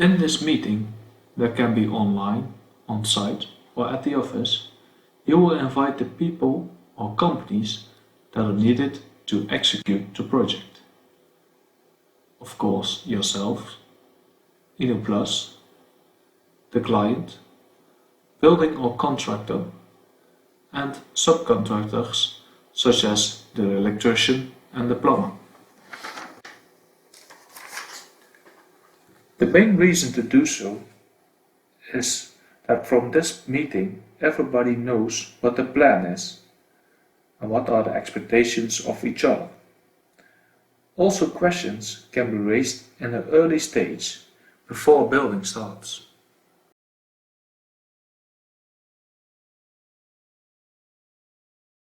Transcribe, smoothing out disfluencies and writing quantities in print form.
In this meeting, that can be online, on site, or at the office, you will invite the people or companies that are needed to execute the project. Of course, yourself, Inno Plus, the client, building or contractor, and subcontractors such as the electrician and the plumber. The main reason to do so is that from this meeting everybody knows what the plan is and what are the expectations of each other. Also, questions can be raised in an early stage before building starts.